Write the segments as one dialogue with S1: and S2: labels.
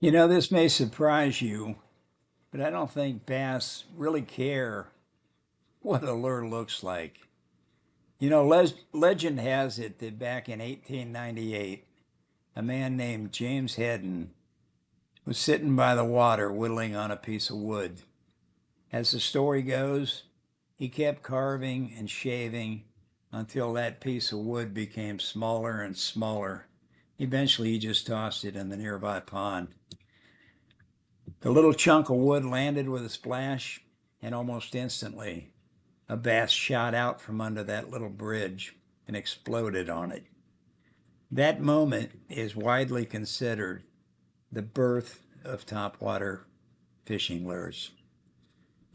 S1: This may surprise you, but I don't think bass really care what a lure looks like. Legend has it that back in 1898, a man named James Hedden was sitting by the water whittling on a piece of wood. As the story goes, he kept carving and shaving until that piece of wood became smaller and smaller. Eventually, he just tossed it in the nearby pond. The little chunk of wood landed with a splash, and almost instantly, a bass shot out from under that little bridge and exploded on it. That moment is widely considered the birth of topwater fishing lures.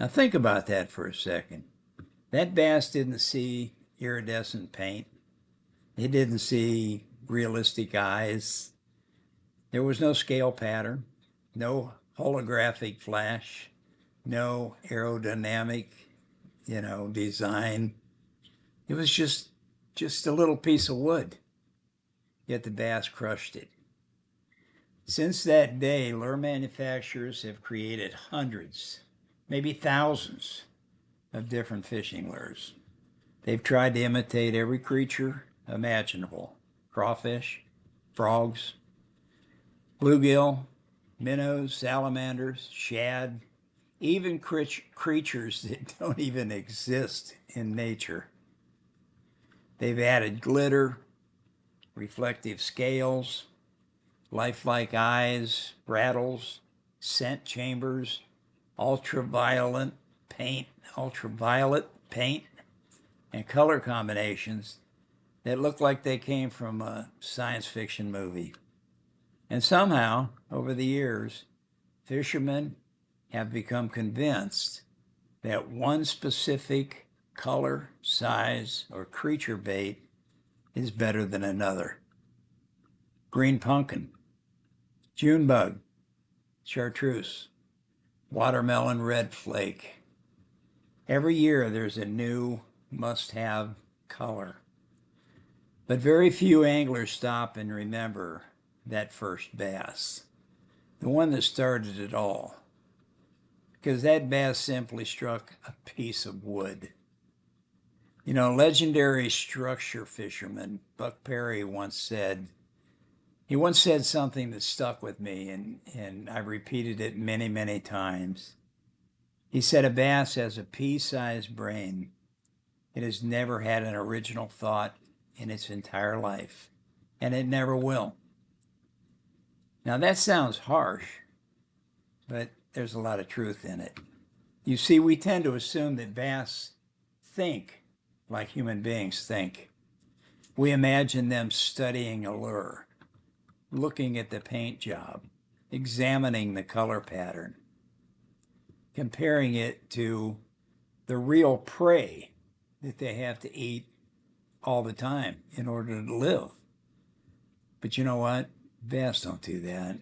S1: Now, think about that for a second. That bass didn't see iridescent paint, it didn't see realistic eyes. There was no scale pattern, no holographic flash, no aerodynamic, design. It was just a little piece of wood, yet the bass crushed it. Since that day, lure manufacturers have created hundreds, maybe thousands of different fishing lures. They've tried to imitate every creature imaginable: crawfish, frogs, bluegill, minnows, salamanders, shad, even creatures that don't even exist in nature. They've added glitter, reflective scales, lifelike eyes, rattles, scent chambers, ultraviolet paint, ultraviolet paint, and color combinations that look like they came from a science fiction movie. And somehow, over the years, fishermen have become convinced that one specific color, size, or creature bait is better than another. Green pumpkin, June bug, chartreuse, watermelon red flake. Every year there's a new must-have color. But very few anglers stop and remember that first bass, the one that started it all, because that bass simply struck a piece of wood. Legendary structure fisherman Buck Perry once said something that stuck with me, and I repeated it many, many times. He said, a bass has a pea-sized brain. It has never had an original thought in its entire life, and it never will. Now, that sounds harsh, but there's a lot of truth in it. You see, we tend to assume that bass think like human beings think. We imagine them studying a lure, looking at the paint job, examining the color pattern, comparing it to the real prey that they have to eat all the time in order to live. But you know what? Bass don't do that.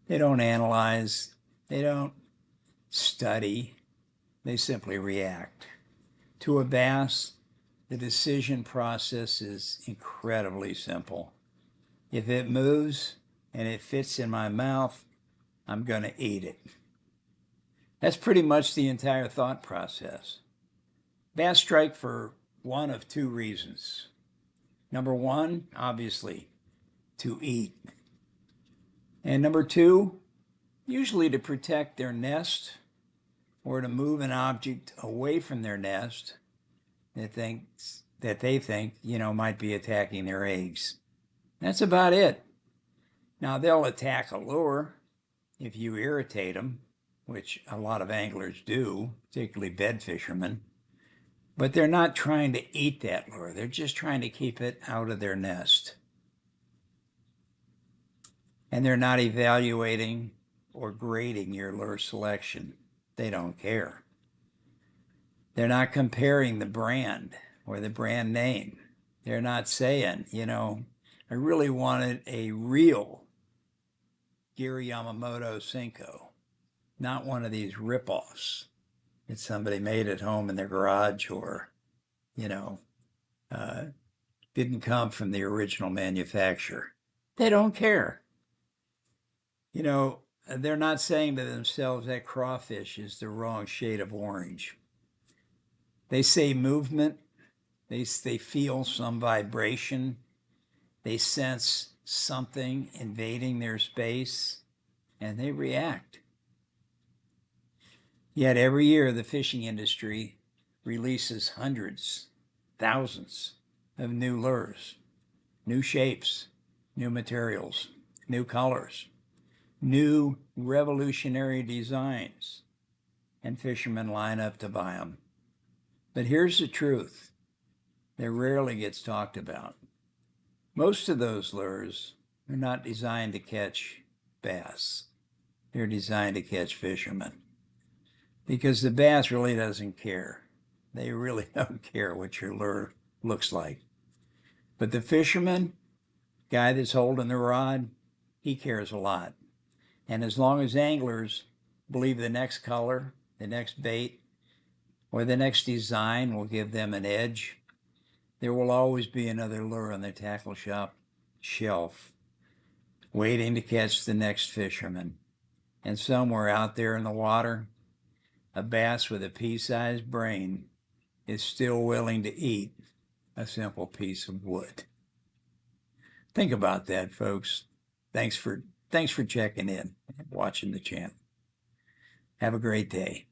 S1: They don't analyze, they don't study, they simply react. To a bass, the decision process is incredibly simple. If it moves and it fits in my mouth, I'm going to eat it. That's pretty much the entire thought process. Bass strike for one of two reasons. Number one, obviously, to eat. And number two, usually to protect their nest or to move an object away from their nest that they think might be attacking their eggs. That's about it. Now, they'll attack a lure if you irritate them, which a lot of anglers do, particularly bed fishermen. But they're not trying to eat that lure. They're just trying to keep it out of their nest. And they're not evaluating or grading your lure selection. They don't care. They're not comparing the brand or the brand name. They're not saying, I really wanted a real Gary Yamamoto Senko, not one of these ripoffs that somebody made at home in their garage or, uh, didn't come from the original manufacturer. They don't care. they're not saying to themselves that crawfish is the wrong shade of orange. They say movement, they feel some vibration, they sense something invading their space, and they react. Yet every year, the fishing industry releases hundreds, thousands of new lures, new shapes, new materials, new colors, new revolutionary designs, and fishermen line up to buy them. But here's the truth that rarely gets talked about. Most of those lures are not designed to catch bass. They're designed to catch fishermen. Because the bass really doesn't care. They really don't care what your lure looks like. But the fisherman, guy that's holding the rod, he cares a lot. And as long as anglers believe the next color, the next bait, or the next design will give them an edge, there will always be another lure on the tackle shop shelf waiting to catch the next fisherman. And somewhere out there in the water, a bass with a pea-sized brain is still willing to eat a simple piece of wood. Think about that, folks. Thanks for checking in and watching the channel. Have a great day.